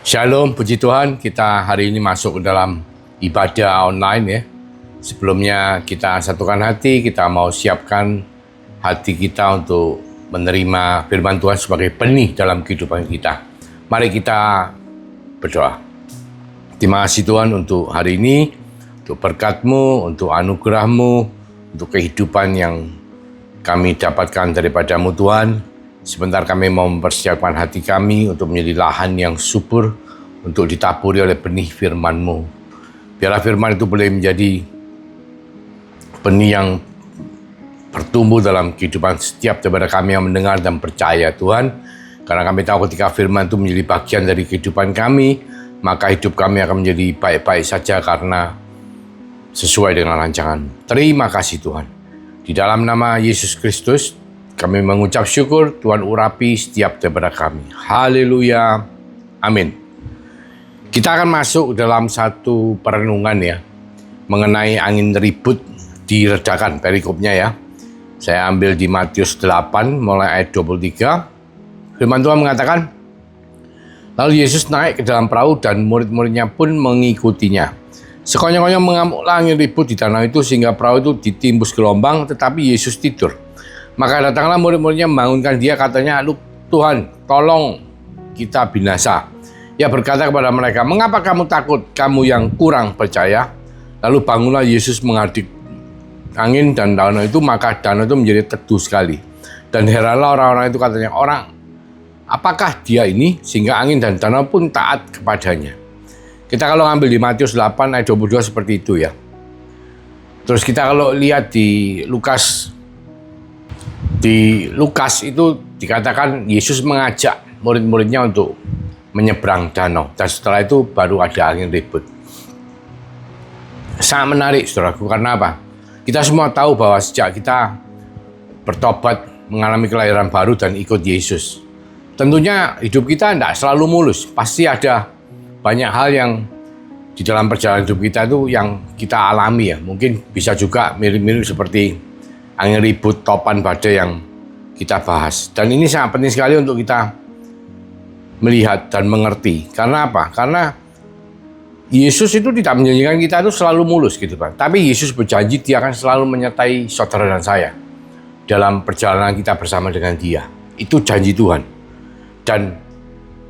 Shalom, puji Tuhan, kita hari ini masuk ke dalam ibadah online ya. Sebelumnya kita satukan hati, kita mau siapkan hati kita untuk menerima firman Tuhan sebagai benih dalam kehidupan kita. Mari kita berdoa. Terima kasih Tuhan untuk hari ini, untuk berkat-Mu, untuk anugerah-Mu, untuk kehidupan yang kami dapatkan daripada-Mu Tuhan. Sebentar kami mau mempersiapkan hati kami untuk menjadi lahan yang subur untuk ditaburi oleh benih firman-Mu. Biarlah firman itu boleh menjadi benih yang bertumbuh dalam kehidupan setiap daripada kami yang mendengar dan percaya Tuhan. Karena kami tahu ketika firman itu menjadi bagian dari kehidupan kami, maka hidup kami akan menjadi baik-baik saja karena sesuai dengan rancangan. Terima kasih Tuhan. Di dalam nama Yesus Kristus, kami mengucap syukur, Tuhan urapi setiap daripada kami. Haleluya. Amin. Kita akan masuk dalam satu perenungan ya, mengenai angin ribut diredakan, perikopnya ya. Saya ambil di Matius 8, mulai ayat 23. Firman Tuhan mengatakan, lalu Yesus naik ke dalam perahu dan murid-muridnya pun mengikutinya. Sekonyong-konyong mengamuklah angin ribut di danau itu sehingga perahu itu ditimbus gelombang, tetapi Yesus tidur. Maka datanglah murid-muridnya membangunkan dia, katanya, Tuhan, tolong kita binasa. Ia berkata kepada mereka, mengapa kamu takut, kamu yang kurang percaya? Lalu bangunlah Yesus menghadik angin dan danau itu, maka danau itu menjadi teduh sekali. Dan heranlah orang-orang itu, katanya, apakah dia ini? Sehingga angin dan danau pun taat kepadanya. Kita kalau ngambil di Matius 8 ayat 22 seperti itu ya. Terus kita kalau lihat di Lukas itu dikatakan Yesus mengajak murid-muridnya untuk menyeberang danau. Dan setelah itu baru ada angin ribut. Sangat menarik saudaraku, karena apa? Kita semua tahu bahwa sejak kita bertobat, mengalami kelahiran baru dan ikut Yesus, tentunya hidup kita tidak selalu mulus. Pasti ada banyak hal yang di dalam perjalanan hidup kita itu yang kita alami ya. Mungkin bisa juga mirip-mirip seperti angin ribut, topan, badai yang kita bahas. Dan ini sangat penting sekali untuk kita melihat dan mengerti. Karena apa? Karena Yesus itu tidak menjanjikan kita itu selalu mulus gitu kan. Tapi Yesus berjanji dia akan selalu menyertai saudara dan saya dalam perjalanan kita bersama dengan dia. Itu janji Tuhan. Dan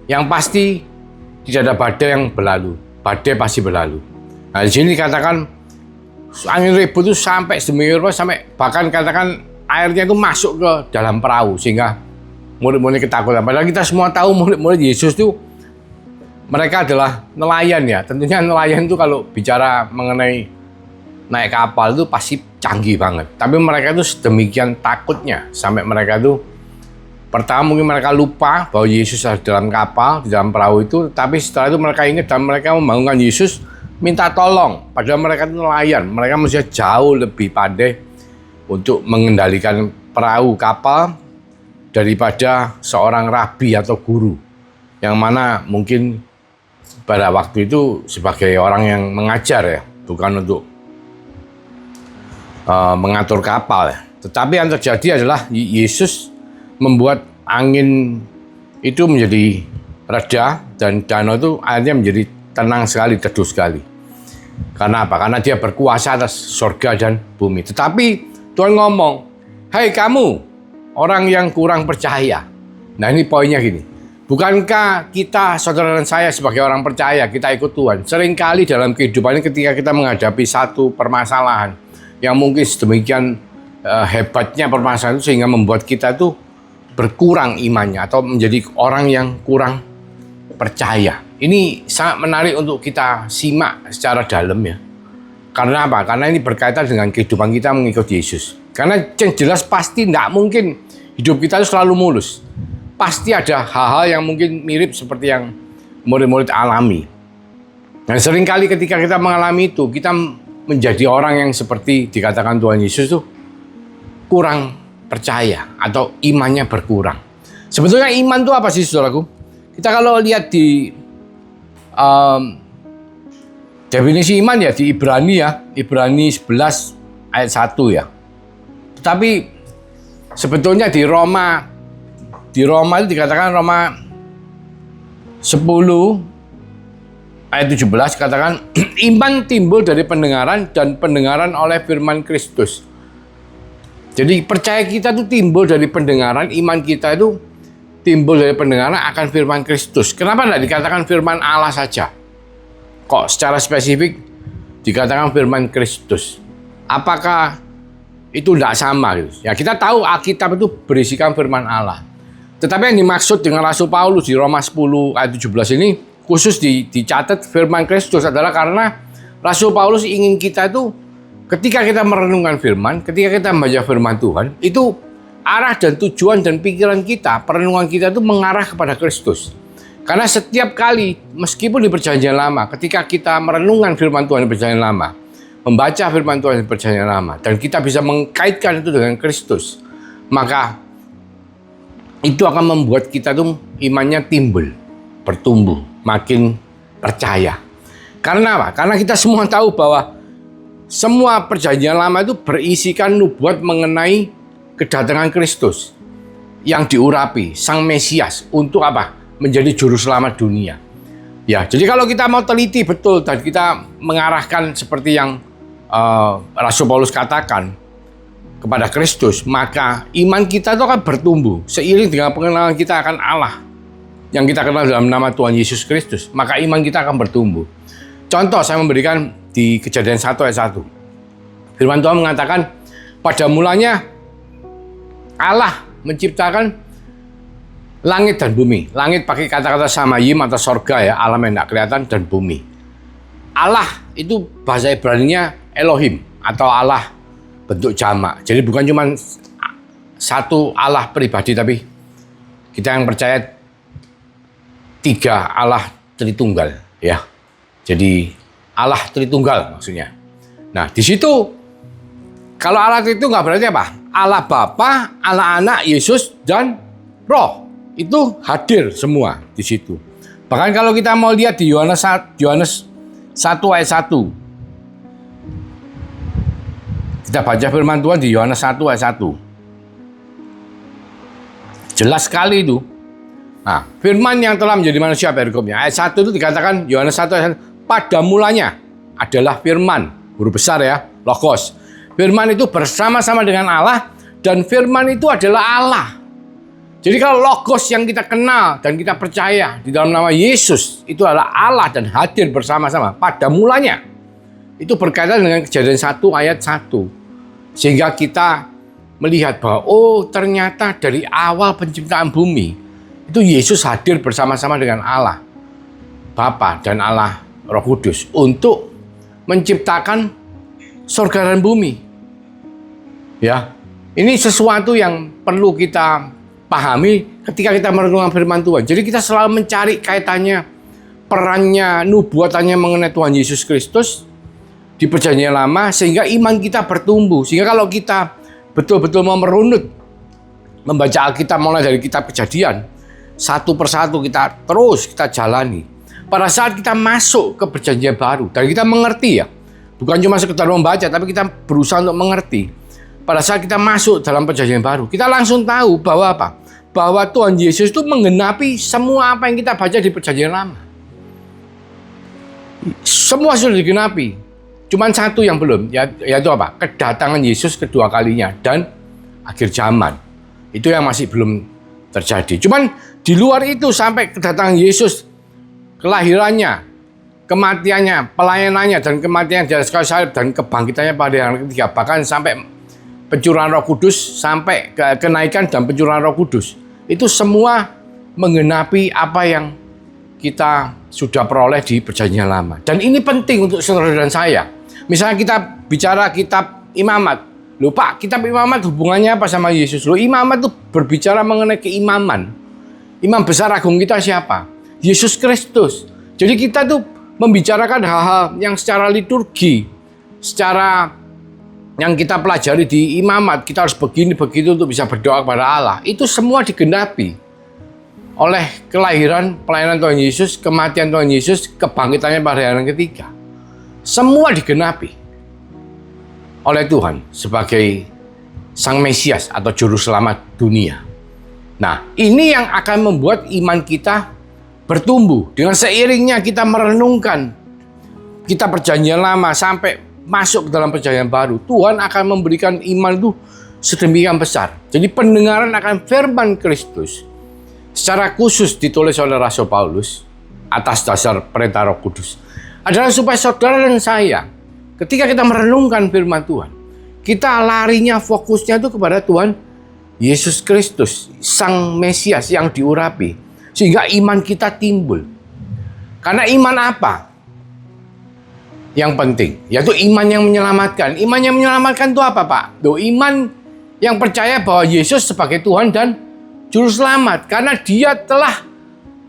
yang pasti tidak ada badai yang berlalu. Badai pasti berlalu. Nah di sini dikatakan angin ribut itu sampai sedemikian rupa, sampai bahkan katakan airnya itu masuk ke dalam perahu sehingga murid-murid ketakutan. Padahal kita semua tahu murid-murid Yesus itu mereka adalah nelayan ya. Tentunya nelayan itu kalau bicara mengenai naik kapal itu pasti canggih banget. Tapi mereka itu sedemikian takutnya sampai mereka itu pertama mungkin mereka lupa bahwa Yesus ada dalam kapal, di dalam perahu itu. Tapi setelah itu mereka ingat dan mereka membangunkan Yesus minta tolong. Padahal mereka itu nelayan, mereka mesti jauh lebih pandai untuk mengendalikan perahu kapal daripada seorang rabi atau guru yang mana mungkin pada waktu itu sebagai orang yang mengajar ya, bukan untuk mengatur kapal ya. Tetapi yang terjadi adalah Yesus membuat angin itu menjadi reda dan danau itu akhirnya menjadi tenang sekali, teduh sekali. Karena apa? Karena dia berkuasa atas surga dan bumi. Tetapi Tuhan ngomong, hai kamu, orang yang kurang percaya. Nah ini poinnya gini. Bukankah kita, saudara dan saya sebagai orang percaya, kita ikut Tuhan. Seringkali dalam kehidupan ini ketika kita menghadapi satu permasalahan yang mungkin sedemikian hebatnya permasalahan itu sehingga membuat kita tuh berkurang imannya atau menjadi orang yang kurang percaya. Ini sangat menarik untuk kita simak secara dalam ya. Karena apa? Karena ini berkaitan dengan kehidupan kita mengikuti Yesus. Karena yang jelas pasti tidak mungkin hidup kita itu selalu mulus. Pasti ada hal-hal yang mungkin mirip seperti yang murid-murid alami. Dan seringkali ketika kita mengalami itu, kita menjadi orang yang seperti dikatakan Tuhan Yesus itu kurang percaya atau imannya berkurang. Sebetulnya iman itu apa sih saudaraku? Kita kalau lihat di definisi iman ya di Ibrani 11 ayat 1 ya. Tetapi sebetulnya di Roma itu dikatakan Roma 10 ayat 17 katakan, iman timbul dari pendengaran dan pendengaran oleh firman Kristus. Jadi percaya kita itu timbul dari pendengaran, iman kita itu timbul dari pendengaran akan firman Kristus. Kenapa tidak dikatakan firman Allah saja? Kok secara spesifik dikatakan firman Kristus? Apakah itu tidak sama? Gitu? Ya kita tahu Alkitab itu berisikan firman Allah. Tetapi yang dimaksud dengan Rasul Paulus di Roma 10 ayat 17 ini khusus dicatat firman Kristus adalah karena Rasul Paulus ingin kita itu ketika kita merenungkan firman, ketika kita membaca firman Tuhan, itu arah dan tujuan dan pikiran kita, perenungan kita itu mengarah kepada Kristus. Karena setiap kali, meskipun di Perjanjian Lama, ketika kita merenungkan firman Tuhan di Perjanjian Lama, membaca firman Tuhan di Perjanjian Lama, dan kita bisa mengkaitkan itu dengan Kristus, maka itu akan membuat kita tuh imannya timbul, bertumbuh, makin percaya. Karena apa? Karena kita semua tahu bahwa semua Perjanjian Lama itu berisikan nubuat mengenai kedatangan Kristus yang diurapi, Sang Mesias, untuk apa? Menjadi juru selamat dunia. Ya, jadi kalau kita mau teliti betul dan kita mengarahkan seperti yang Rasul Paulus katakan kepada Kristus, maka iman kita itu akan bertumbuh seiring dengan pengenalan kita akan Allah yang kita kenal dalam nama Tuhan Yesus Kristus, maka iman kita akan bertumbuh. Contoh saya memberikan di Kejadian 1 ayat 1. Firman Tuhan mengatakan, pada mulanya Allah menciptakan langit dan bumi. Langit pakai kata-kata samayim atau sorga ya, alam yang tidak kelihatan, dan bumi. Allah itu bahasa Ibraninya Elohim atau Allah bentuk jamak. Jadi bukan cuma satu Allah pribadi, tapi kita yang percaya tiga Allah Tritunggal ya. Jadi Allah Tritunggal maksudnya. Nah, di situ kalau Allah Tritunggal berarti apa? Allah Bapa, Allah Anak, Yesus dan Roh. Itu hadir semua di situ. Bahkan kalau kita mau lihat di Yohanes 1 ayat 1. Kita baca firman Tuhan di Yohanes 1 ayat 1. Jelas sekali itu. Nah, firman yang telah menjadi manusia perikopnya. Ayat 1 itu dikatakan Yohanes 1 ayat 1, pada mulanya adalah firman, huruf besar ya, logos. Firman itu bersama-sama dengan Allah dan firman itu adalah Allah. Jadi kalau logos yang kita kenal dan kita percaya di dalam nama Yesus itu adalah Allah dan hadir bersama-sama pada mulanya. Itu berkaitan dengan Kejadian 1 ayat 1. Sehingga kita melihat bahwa oh ternyata dari awal penciptaan bumi itu Yesus hadir bersama-sama dengan Allah Bapa dan Allah Roh Kudus untuk menciptakan surga dan bumi. Ya, ini sesuatu yang perlu kita pahami ketika kita merenungkan firman Tuhan. Jadi kita selalu mencari kaitannya, perannya, nubuatannya mengenai Tuhan Yesus Kristus di Perjanjian Lama sehingga iman kita bertumbuh. Sehingga kalau kita betul-betul mau merunut membaca Alkitab mulai dari kitab Kejadian, satu persatu kita jalani. Pada saat kita masuk ke Perjanjian Baru dan kita mengerti ya, bukan cuma sekedar membaca, tapi kita berusaha untuk mengerti. Pada saat kita masuk dalam Perjanjian Baru, kita langsung tahu bahwa apa? Bahwa Tuhan Yesus itu menggenapi semua apa yang kita baca di Perjanjian Lama. Semua sudah digenapi. Cuman satu yang belum, yaitu apa? Kedatangan Yesus kedua kalinya dan akhir zaman. Itu yang masih belum terjadi. Cuman di luar itu sampai kedatangan Yesus, kelahirannya, kematiannya, pelayanannya, dan kematian di atas kayu salib dan kebangkitannya pada hari ketiga, bahkan sampai pencurahan Roh Kudus, sampai kenaikan dan pencurahan Roh Kudus, itu semua menggenapi apa yang kita sudah peroleh di Perjanjian Lama. Dan ini penting untuk saudara dan saya. Misalnya kita bicara kitab Imamat, loh Pak, kitab Imamat hubungannya apa sama Yesus? Loh, Imamat itu berbicara mengenai keimaman. Imam besar agung kita siapa? Yesus Kristus. Jadi kita tuh membicarakan hal-hal yang secara liturgi, secara yang kita pelajari di Imamat, kita harus begini begitu untuk bisa berdoa kepada Allah. Itu semua digenapi oleh kelahiran, pelayanan Tuhan Yesus, kematian Tuhan Yesus, kebangkitannya pada hari ketiga. Semua digenapi oleh Tuhan sebagai Sang Mesias atau Juru Selamat dunia. Nah, ini yang akan membuat iman kita bertumbuh. Dengan seiringnya kita merenungkan kita perjanjian lama sampai masuk ke dalam perjanjian baru, Tuhan akan memberikan iman itu sedemikian besar. Jadi pendengaran akan firman Kristus secara khusus ditulis oleh Rasul Paulus atas dasar perintah Roh Kudus adalah supaya saudara dan saya ketika kita merenungkan firman Tuhan, kita larinya fokusnya itu kepada Tuhan Yesus Kristus, Sang Mesias yang diurapi, sehingga iman kita timbul. Karena iman apa yang penting? Yaitu iman yang menyelamatkan. Iman yang menyelamatkan itu apa, Pak? Iman yang percaya bahwa Yesus sebagai Tuhan dan Juru Selamat. Karena Dia telah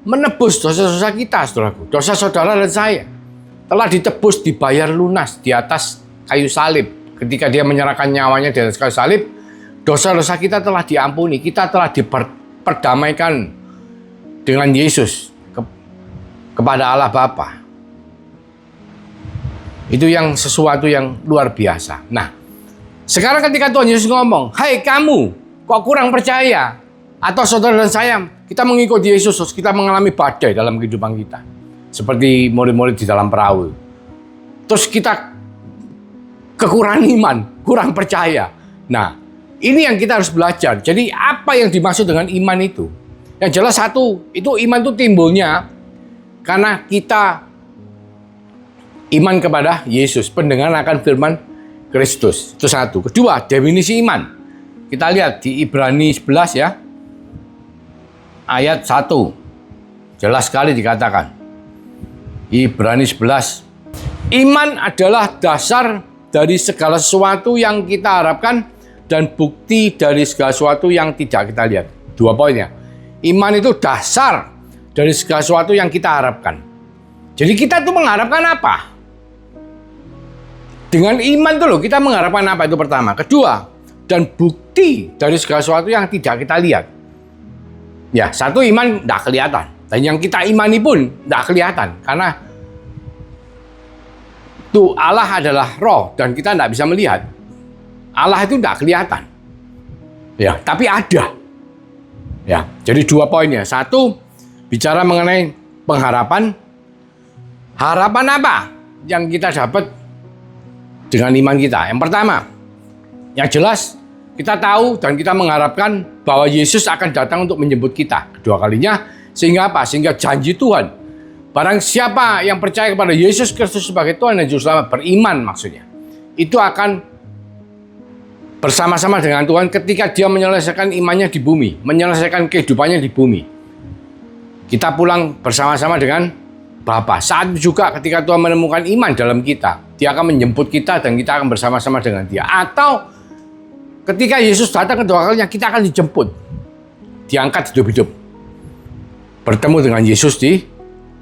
menebus dosa-dosa kita, saudaraku. Dosa saudara dan saya telah ditebus, dibayar lunas di atas kayu salib. Ketika Dia menyerahkan nyawanya di atas kayu salib, dosa-dosa kita telah diampuni. Kita telah diperdamaikan dengan Yesus kepada Allah Bapa. Itu yang sesuatu yang luar biasa. Nah, sekarang ketika Tuhan Yesus ngomong, "Hai kamu, kok kurang percaya?" Atau saudara dan saya, kita mengikuti Yesus, kita mengalami badai dalam kehidupan kita. Seperti murid-murid di dalam perahu. Terus kita kekurangan iman, kurang percaya. Nah, ini yang kita harus belajar. Jadi apa yang dimaksud dengan iman itu? Yang jelas satu, itu iman itu timbulnya karena kita iman kepada Yesus, pendengaran akan firman Kristus. Itu satu. Kedua, definisi iman. Kita lihat di Ibrani 11 ya. Ayat 1. Jelas sekali dikatakan. Ibrani 11. Iman adalah dasar dari segala sesuatu yang kita harapkan dan bukti dari segala sesuatu yang tidak kita lihat. 2 poinnya. Iman itu dasar dari segala sesuatu yang kita harapkan. Jadi kita tuh mengharapkan apa? Dengan iman tuh loh, kita mengharapkan apa itu pertama. Kedua, dan bukti dari segala sesuatu yang tidak kita lihat. Ya, satu iman tidak kelihatan. Dan yang kita imani pun tidak kelihatan. Karena tuh Allah adalah roh dan kita tidak bisa melihat. Allah itu tidak kelihatan. Ya, tapi ada. Ya, jadi 2 poinnya. Satu, bicara mengenai pengharapan. Harapan apa yang kita dapat dengan iman kita? Yang pertama, yang jelas kita tahu dan kita mengharapkan bahwa Yesus akan datang untuk menjemput kita kedua kalinya. Sehingga apa? Sehingga janji Tuhan, barang siapa yang percaya kepada Yesus Kristus sebagai Tuhan dan Juru Selamat, beriman maksudnya, itu akan bersama-sama dengan Tuhan ketika Dia menyelesaikan imannya di bumi, menyelesaikan kehidupannya di bumi. Kita pulang bersama-sama dengan Bapa. Saat itu juga ketika Tuhan menemukan iman dalam kita, Dia akan menjemput kita dan kita akan bersama-sama dengan Dia. Atau ketika Yesus datang kedua kalinya, kita akan dijemput, diangkat hidup-hidup, bertemu dengan Yesus di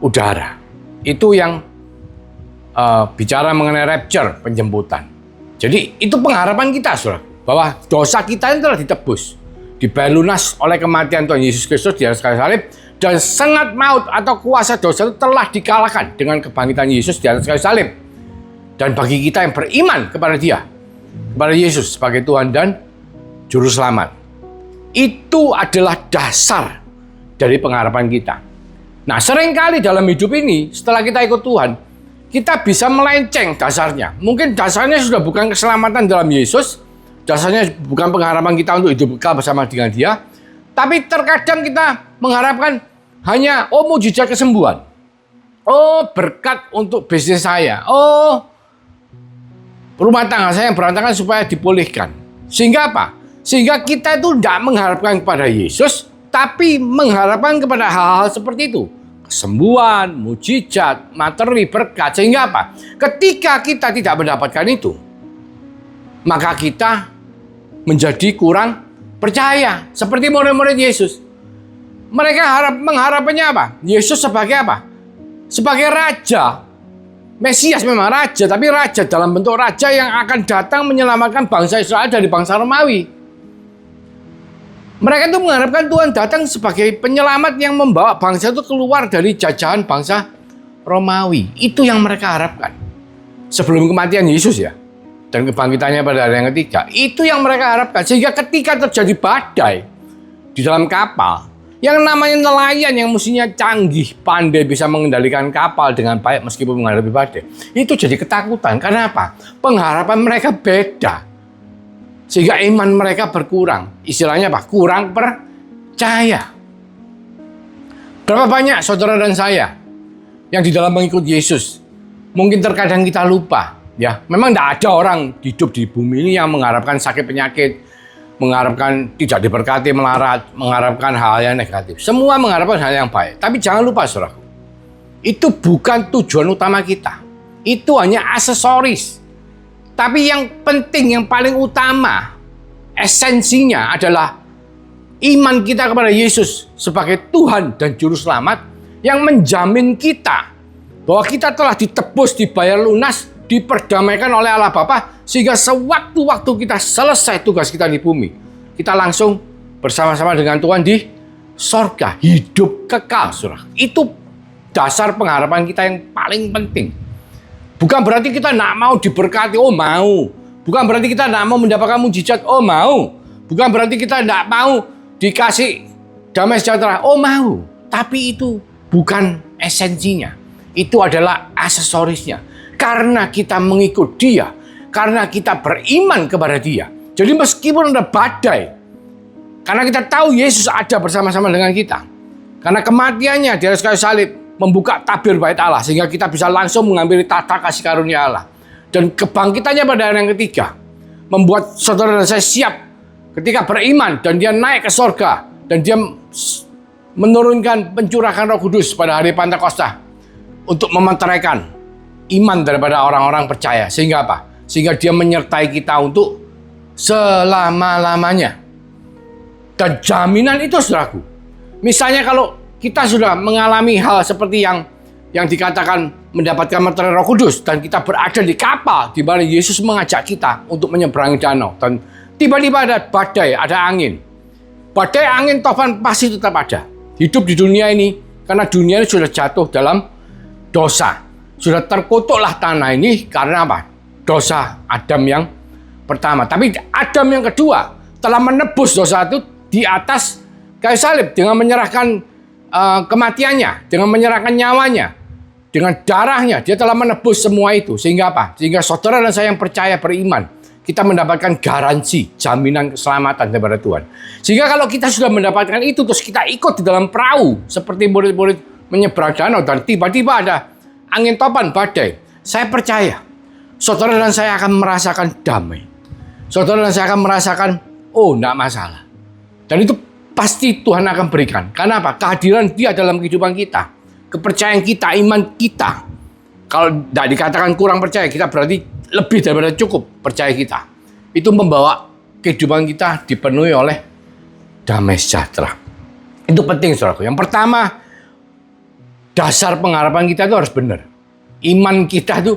udara. Itu yang bicara mengenai rapture, penjemputan. Jadi itu pengharapan kita, saudara, bahwa dosa kita ini telah ditebus, dibayar lunas oleh kematian Tuhan Yesus Kristus di atas kayu salib. Dan sengat maut atau kuasa dosa itu telah dikalahkan dengan kebangkitan Yesus di atas kayu salib. Dan bagi kita yang beriman kepada Dia, kepada Yesus sebagai Tuhan dan Juru Selamat, itu adalah dasar dari pengharapan kita. Nah, seringkali dalam hidup ini, setelah kita ikut Tuhan, kita bisa melenceng dasarnya. Mungkin dasarnya sudah bukan keselamatan dalam Yesus, dasarnya bukan pengharapan kita untuk hidup kekal bersama dengan Dia, tapi terkadang kita mengharapkan hanya, mujizat kesembuhan. Berkat untuk bisnis saya. Rumah tangga saya yang berantakan supaya dipulihkan. Sehingga apa? Sehingga kita itu tidak mengharapkan kepada Yesus, tapi mengharapkan kepada hal-hal seperti itu. Kesembuhan, mujizat, materi, berkat. Sehingga apa? Ketika kita tidak mendapatkan itu, maka kita menjadi kurang percaya. Seperti murid-murid Yesus. Mereka mengharapannya apa? Yesus sebagai apa? Sebagai Raja. Mesias memang Raja, tapi Raja dalam bentuk Raja yang akan datang menyelamatkan bangsa Israel dari bangsa Romawi. Mereka itu mengharapkan Tuhan datang sebagai penyelamat yang membawa bangsa itu keluar dari jajahan bangsa Romawi. Itu yang mereka harapkan. Sebelum kematian Yesus ya. Dan kebangkitannya pada hari yang ketiga. Itu yang mereka harapkan. Sehingga ketika terjadi badai di dalam kapal, Yang namanya nelayan yang mestinya canggih, pandai, bisa mengendalikan kapal dengan baik meskipun menghadapi badai, itu jadi ketakutan. Karena apa? Pengharapan mereka beda. Sehingga iman mereka berkurang. Istilahnya apa? Kurang percaya. Berapa banyak saudara dan saya yang di dalam mengikut Yesus, mungkin terkadang kita lupa. Ya, memang tidak ada orang hidup di bumi ini yang mengharapkan sakit penyakit, mengharapkan tidak diberkati, melarat, mengharapkan hal yang negatif. Semua mengharapkan hal yang baik. Tapi jangan lupa, saudara, itu bukan tujuan utama kita. Itu hanya aksesoris. Tapi yang penting, yang paling utama, esensinya adalah iman kita kepada Yesus sebagai Tuhan dan Juru Selamat yang menjamin kita bahwa kita telah ditebus, dibayar lunas, diperdamaikan oleh Allah Bapa, sehingga sewaktu-waktu kita selesai tugas kita di bumi, kita langsung bersama-sama dengan Tuhan di sorga, hidup kekal, saudara. Itu dasar pengharapan kita yang paling penting. Bukan berarti kita tidak mau diberkati, oh mau. Bukan berarti kita tidak mau mendapatkan mujizat, oh mau. Bukan berarti kita tidak mau dikasih damai sejahtera, oh mau. Tapi itu bukan esensinya. Itu adalah aksesorisnya. Karena kita mengikut Dia, karena kita beriman kepada Dia. Jadi meskipun ada badai, karena kita tahu Yesus ada bersama-sama dengan kita. Karena kematiannya di atas kayu salib membuka tabir bait Allah, sehingga kita bisa langsung mengambil tata kasih karunia Allah. Dan kebangkitannya pada hari yang ketiga membuat saudara dan saya siap ketika beriman dan Dia naik ke sorga dan Dia menurunkan pencurahan Roh Kudus pada hari Pentakosta untuk mementeraikan iman daripada orang-orang percaya. Sehingga apa? Sehingga Dia menyertai kita untuk selama-lamanya. Dan jaminan itu, saudaraku, misalnya kalau kita sudah mengalami hal seperti yang dikatakan mendapatkan meterai Roh Kudus, dan kita berada di kapal di mana Yesus mengajak kita untuk menyeberangi danau, dan tiba-tiba ada badai, ada angin. Badai, angin, topan pasti tetap ada. Hidup di dunia ini, karena dunia ini sudah jatuh dalam dosa. Sudah terkutuklah tanah ini karena apa? Dosa Adam yang pertama. Tapi Adam yang kedua telah menebus dosa itu di atas kayu salib dengan menyerahkan kematiannya, dengan menyerahkan nyawanya, dengan darahnya. Dia telah menebus semua itu. Sehingga apa? Sehingga saudara dan saya yang percaya, beriman, kita mendapatkan garansi, jaminan keselamatan daripada Tuhan. Sehingga kalau kita sudah mendapatkan itu, terus kita ikut di dalam perahu seperti murid-murid menyeberang danau, dan tiba-tiba ada angin topan, badai, saya percaya saudara dan saya akan merasakan damai. Saudara dan saya akan merasakan, oh, tidak masalah. Dan itu pasti Tuhan akan berikan. Karena apa? Kehadiran Dia dalam kehidupan kita, kepercayaan kita, iman kita. Kalau tidak dikatakan kurang percaya, kita berarti lebih daripada cukup percaya kita. Itu membawa kehidupan kita dipenuhi oleh damai sejahtera. Itu penting, saudaraku. Yang pertama, dasar pengharapan kita itu harus benar. Iman kita itu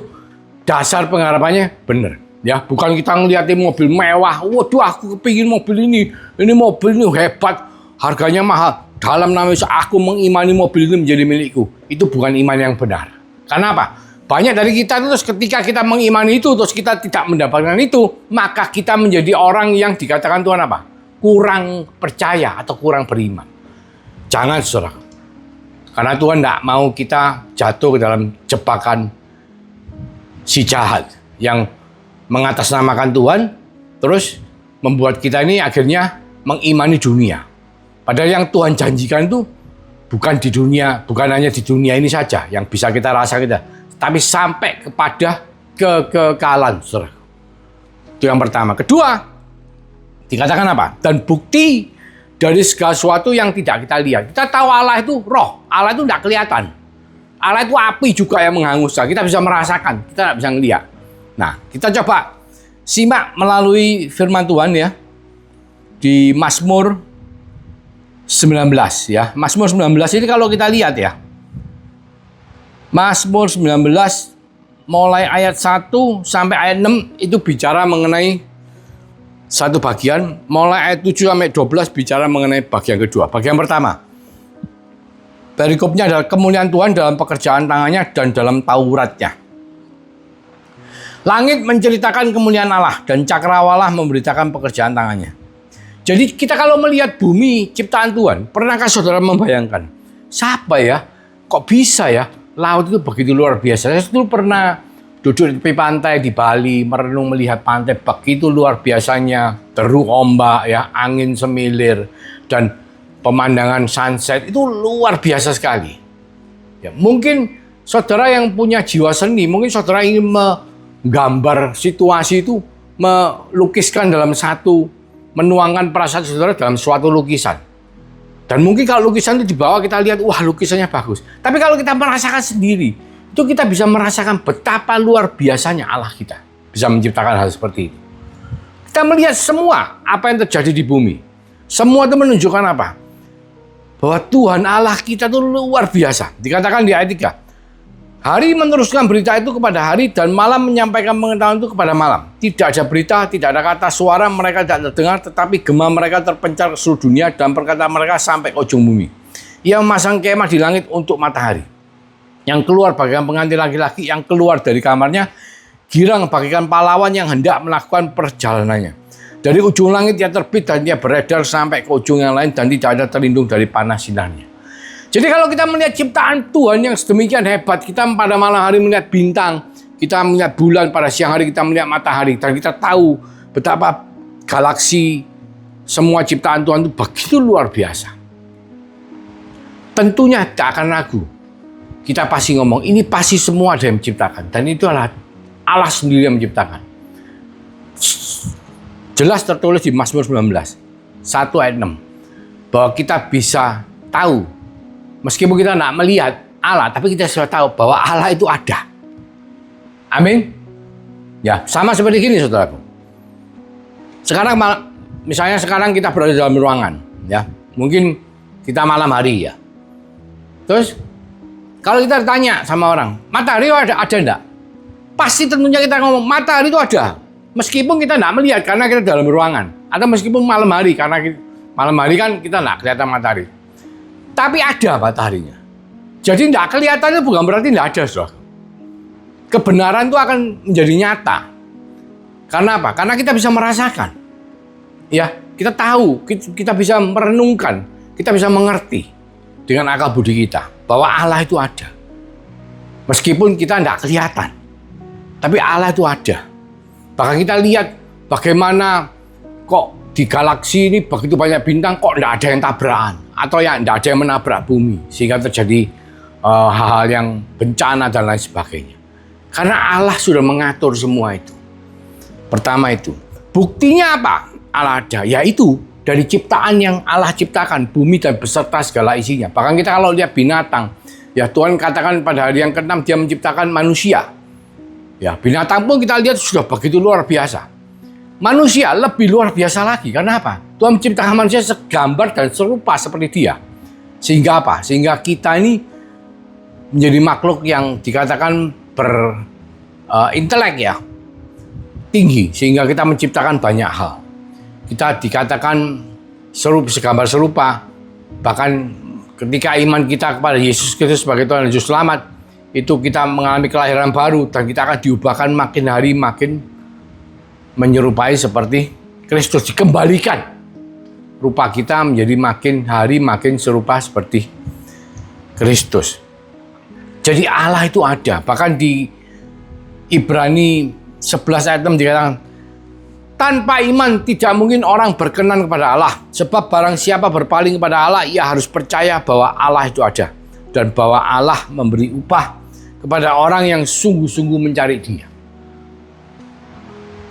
dasar pengharapannya benar. Ya, bukan kita ngeliatin mobil mewah. Waduh, aku kepingin mobil ini. Ini mobil ini hebat, harganya mahal. Dalam nama Yesus, aku mengimani mobil ini menjadi milikku. Itu bukan iman yang benar. Karena apa? Banyak dari kita itu, terus ketika kita mengimani itu, terus kita tidak mendapatkan itu, maka kita menjadi orang yang dikatakan Tuhan apa? Kurang percaya atau kurang beriman. Jangan, saudara. Karena Tuhan tidak mau kita jatuh ke dalam jebakan si jahat yang mengatasnamakan Tuhan, terus membuat kita ini akhirnya mengimani dunia. Padahal yang Tuhan janjikan itu bukan di dunia, bukan hanya di dunia ini saja yang bisa kita rasa kita, tapi sampai kepada kekekalan, saudara. Itu yang pertama. Kedua, dikatakan apa? Dan bukti dari segala sesuatu yang tidak kita lihat. Kita tahu Allah itu roh. Allah itu tidak kelihatan. Allah itu api juga yang menghanguskan. Kita bisa merasakan. Kita tidak bisa melihat. Nah, kita coba simak melalui firman Tuhan ya. Di Mazmur 19 ya. Mazmur 19 ini kalau kita lihat ya. Mazmur 19 mulai ayat 1 sampai ayat 6 itu bicara mengenai satu bagian, mulai ayat 7 sampai 12 bicara mengenai bagian kedua. Bagian pertama, perikopnya adalah kemuliaan Tuhan dalam pekerjaan tangannya dan dalam Tauratnya. Langit menceritakan kemuliaan Allah dan cakrawala memberitakan pekerjaan tangannya. Jadi kita kalau melihat bumi ciptaan Tuhan, pernahkah saudara membayangkan, siapa ya, kok bisa ya, laut itu begitu luar biasa. Saya dulu pernah duduk di tepi pantai di Bali, merenung melihat pantai begitu luar biasanya, deru ombak ya, angin semilir, dan pemandangan sunset itu luar biasa sekali. Ya, mungkin saudara yang punya jiwa seni, mungkin saudara ingin menggambar situasi itu, melukiskan dalam satu, menuangkan perasaan saudara dalam suatu lukisan. Dan mungkin kalau lukisan itu dibawa kita lihat, wah lukisannya bagus. Tapi kalau kita merasakan sendiri, itu kita bisa merasakan betapa luar biasanya Allah kita bisa menciptakan hal seperti itu. Kita melihat semua apa yang terjadi di bumi. Semua itu menunjukkan apa? Bahwa Tuhan Allah kita itu luar biasa. Dikatakan di ayat 3. Hari meneruskan berita itu kepada hari dan malam menyampaikan pengetahuan itu kepada malam. Tidak ada berita, tidak ada kata, suara mereka tidak terdengar, tetapi gema mereka terpencar ke seluruh dunia dan perkataan mereka sampai ke ujung bumi. Ia memasang kemah di langit untuk matahari. Yang keluar bagaikan pengantin laki-laki yang keluar dari kamarnya, girang bagaikan pahlawan yang hendak melakukan perjalanannya. Dari ujung langit ia terbit dan ia beredar sampai ke ujung yang lain dan tidak ada terlindung dari panas sinarnya. Jadi kalau kita melihat ciptaan Tuhan yang sedemikian hebat, kita pada malam hari melihat bintang, kita melihat bulan, pada siang hari kita melihat matahari, dan kita tahu betapa galaksi semua ciptaan Tuhan itu begitu luar biasa. Tentunya tidak akan ragu. Kita pasti ngomong, ini pasti semua ada yang menciptakan. Dan itu adalah Allah sendiri yang menciptakan. Jelas tertulis di Mazmur 19, 1 ayat 6. Bahwa kita bisa tahu, meskipun kita tidak melihat Allah, tapi kita sudah tahu bahwa Allah itu ada. Amin. Ya, sama seperti gini saudaraku. Sekarang, misalnya sekarang kita berada dalam ruangan. Ya, mungkin kita malam hari ya. Terus, kalau kita tanya sama orang, matahari ada enggak? Pasti tentunya kita ngomong, matahari itu ada. Meskipun kita tidak melihat karena kita dalam ruangan. Atau meskipun malam hari, karena malam hari kan kita tidak kelihatan matahari. Tapi ada mataharinya. Jadi tidak kelihatan itu bukan berarti tidak ada, saudara. Kebenaran itu akan menjadi nyata. Karena apa? Karena kita bisa merasakan. Ya, kita tahu, kita bisa merenungkan, kita bisa mengerti dengan akal budi kita bahwa Allah itu ada. Meskipun kita tidak kelihatan, tapi Allah itu ada. Bahkan kita lihat bagaimana kok di galaksi ini begitu banyak bintang, kok tidak ada yang tabrakan. Atau yang tidak ada yang menabrak bumi sehingga terjadi hal-hal yang bencana dan lain sebagainya. Karena Allah sudah mengatur semua itu. Pertama itu, buktinya apa? Allah ada, yaitu dari ciptaan yang Allah ciptakan, bumi dan beserta segala isinya. Bahkan kita kalau lihat binatang, ya Tuhan katakan pada hari yang ke-6 dia menciptakan manusia. Ya, binatang pun kita lihat sudah begitu luar biasa. Manusia lebih luar biasa lagi. Karena apa? Tuhan menciptakan manusia segambar dan serupa seperti dia. Sehingga apa? Sehingga kita ini menjadi makhluk yang dikatakan berintelek ya, tinggi. Sehingga kita menciptakan banyak hal. Kita dikatakan segambar serupa. Bahkan ketika iman kita kepada Yesus Kristus sebagai Tuhan dan Juru Selamat, itu kita mengalami kelahiran baru. Dan kita akan diubahkan makin hari makin menyerupai seperti Kristus, dikembalikan rupa kita menjadi makin hari makin serupa seperti Kristus. Jadi Allah itu ada. Bahkan di Ibrani 11 ayat 6 dikatakan, tanpa iman tidak mungkin orang berkenan kepada Allah. Sebab barang siapa berpaling kepada Allah, ia harus percaya bahwa Allah itu ada. Dan bahwa Allah memberi upah kepada orang yang sungguh-sungguh mencari Dia.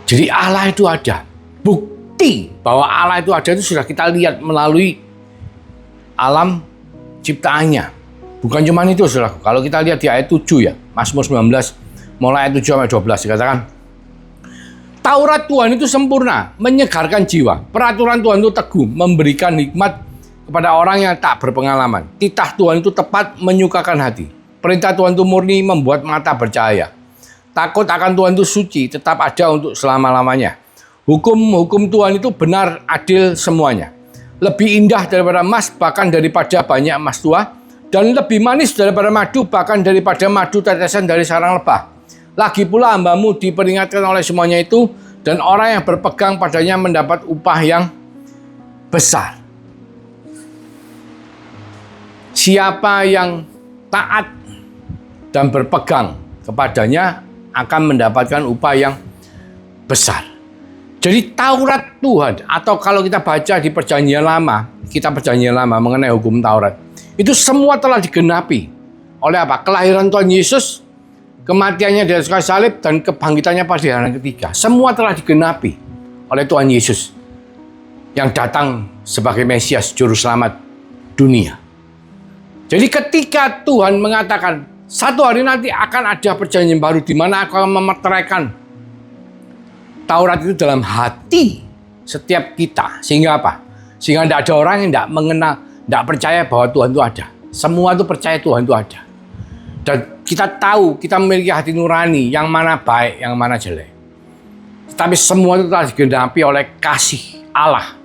Jadi Allah itu ada. Bukti bahwa Allah itu ada itu sudah kita lihat melalui alam ciptaannya. Bukan cuma itu, saudaraku. Kalau kita lihat di ayat 7 ya, Mazmur 19, mulai ayat 7 sampai 12 dikatakan, Taurat Tuhan itu sempurna, menyegarkan jiwa. Peraturan Tuhan itu teguh, memberikan hikmat kepada orang yang tak berpengalaman. Titah Tuhan itu tepat, menyukakan hati. Perintah Tuhan itu murni, membuat mata bercahaya. Takut akan Tuhan itu suci, tetap ada untuk selama-lamanya. Hukum-hukum Tuhan itu benar, adil semuanya. Lebih indah daripada emas, bahkan daripada banyak emas tua. Dan lebih manis daripada madu, bahkan daripada madu tetesan dari sarang lebah. Lagi pula hambamu diperingatkan oleh semuanya itu, dan orang yang berpegang padanya mendapat upah yang besar. Siapa yang taat dan berpegang kepadanya akan mendapatkan upah yang besar. Jadi Taurat Tuhan, atau kalau kita baca di Perjanjian Lama, kitab Perjanjian Lama mengenai hukum Taurat, itu semua telah digenapi oleh apa? Kelahiran Tuhan Yesus, kematiannya di atas kayu salib, dan kebangkitannya pada hari ketiga. Semua telah digenapi oleh Tuhan Yesus yang datang sebagai Mesias, Juru Selamat dunia. Jadi ketika Tuhan mengatakan, satu hari nanti akan ada perjanjian baru di mana aku akan memeteraikan Taurat itu dalam hati setiap kita. Sehingga apa? Sehingga tidak ada orang yang tidak mengenal, tidak percaya bahwa Tuhan itu ada. Semua itu percaya Tuhan itu ada. Dan kita tahu, kita memiliki hati nurani, yang mana baik, yang mana jelek. Tapi semua itu telah digenapi oleh kasih Allah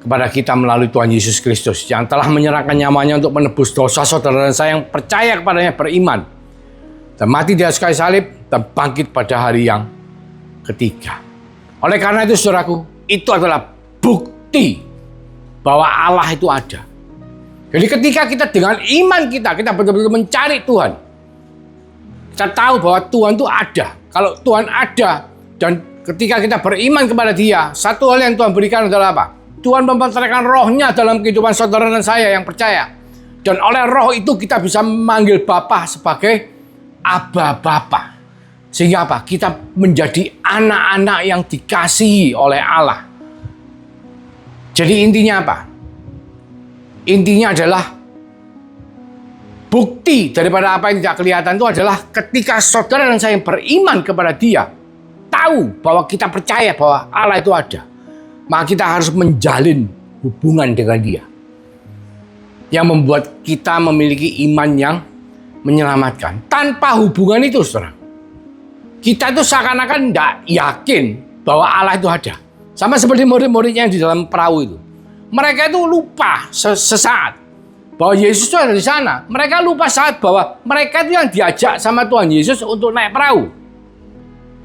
kepada kita melalui Tuhan Yesus Kristus yang telah menyerahkan nyawanya untuk menebus dosa saudara dan saya yang percaya kepadanya, beriman dan mati di atas kayu salib dan bangkit pada hari yang ketiga. Oleh karena itu saudaraku, itu adalah bukti bahwa Allah itu ada. Jadi ketika kita dengan iman kita betul-betul mencari Tuhan, kita tahu bahwa Tuhan itu ada. Kalau Tuhan ada dan ketika kita beriman kepada Dia, satu hal yang Tuhan berikan adalah apa? Tuhan memeteraikan rohnya dalam kehidupan saudara dan saya yang percaya. Dan oleh roh itu kita bisa memanggil Bapa sebagai Abba Bapa. Sehingga apa? Kita menjadi anak-anak yang dikasihi oleh Allah. Jadi intinya apa? Intinya adalah bukti daripada apa yang tidak kelihatan itu adalah ketika saudara dan saya yang beriman kepada Dia, tahu bahwa kita percaya bahwa Allah itu ada, maka kita harus menjalin hubungan dengan Dia yang membuat kita memiliki iman yang menyelamatkan. Tanpa hubungan itu, saudara, kita itu seakan-akan tidak yakin bahwa Allah itu ada. Sama seperti murid-muridnya yang di dalam perahu itu. Mereka itu lupa sesaat bahwa Yesus itu ada di sana. Mereka lupa saat bahwa mereka itu yang diajak sama Tuhan Yesus untuk naik perahu.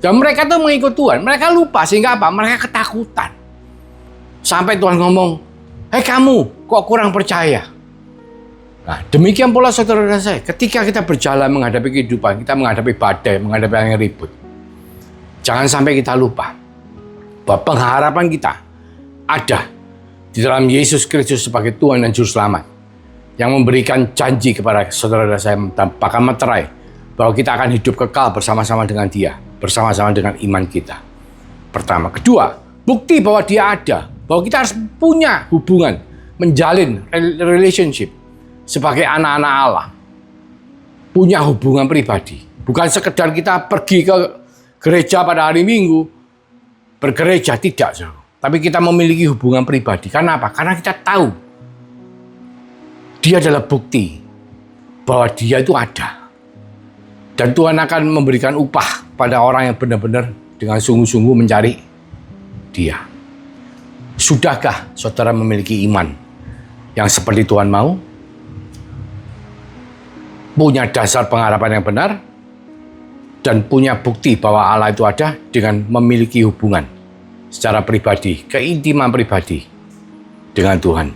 Dan mereka itu mengikut Tuhan. Mereka lupa sehingga apa? Mereka ketakutan. Sampai Tuhan ngomong, "Hei kamu, kok kurang percaya?" Nah, demikian pula saudara dan saya. Ketika kita berjalan menghadapi kehidupan, kita menghadapi badai, menghadapi yang ribut. Jangan sampai kita lupa bahwa pengharapan kita ada di dalam Yesus Kristus sebagai Tuhan dan Juru Selamat. Yang memberikan janji kepada saudara dan saya dan bahkan meterai bahwa kita akan hidup kekal bersama-sama dengan Dia, bersama-sama dengan iman kita. Pertama. Kedua, bukti bahwa Dia ada. Bahwa kita harus punya hubungan, menjalin relationship sebagai anak-anak Allah. Punya hubungan pribadi. Bukan sekedar kita pergi ke gereja pada hari Minggu, bergereja, tidak. Tapi kita memiliki hubungan pribadi. Karena apa? Karena kita tahu Dia adalah bukti bahwa Dia itu ada. Dan Tuhan akan memberikan upah pada orang yang benar-benar dengan sungguh-sungguh mencari Dia. Sudahkah saudara memiliki iman yang seperti Tuhan mau? Punya dasar pengharapan yang benar? Dan punya bukti bahwa Allah itu ada dengan memiliki hubungan secara pribadi, keintiman pribadi dengan Tuhan.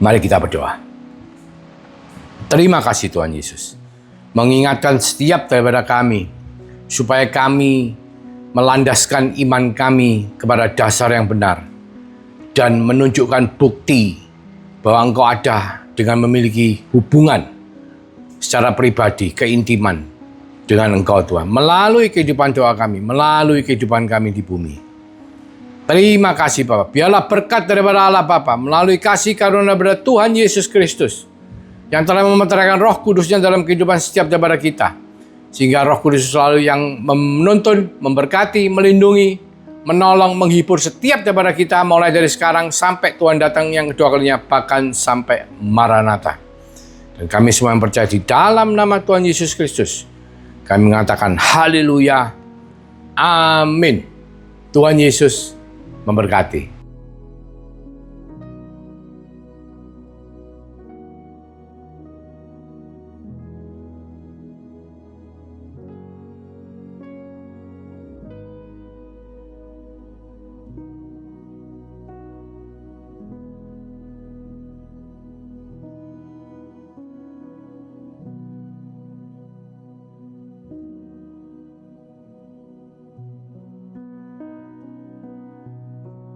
Mari kita berdoa. Terima kasih Tuhan Yesus. Mengingatkan setiap daripada kami supaya kami melandaskan iman kami kepada dasar yang benar dan menunjukkan bukti bahwa Engkau ada dengan memiliki hubungan secara pribadi, keintiman dengan Engkau Tuhan, melalui kehidupan doa kami, melalui kehidupan kami di bumi. Terima kasih Bapa. Biarlah berkat daripada Allah Bapa melalui kasih karunia daripada Tuhan Yesus Kristus yang telah memeteraikan Roh Kudus-Nya dalam kehidupan setiap daripada kita. Sehingga Roh Kudus selalu yang menuntun, memberkati, melindungi, menolong, menghibur setiap daripada kita mulai dari sekarang sampai Tuhan datang yang kedua kalinya, bahkan sampai Maranatha. Dan kami semua yang percaya di dalam nama Tuhan Yesus Kristus, kami mengatakan haleluya, amin. Tuhan Yesus memberkati.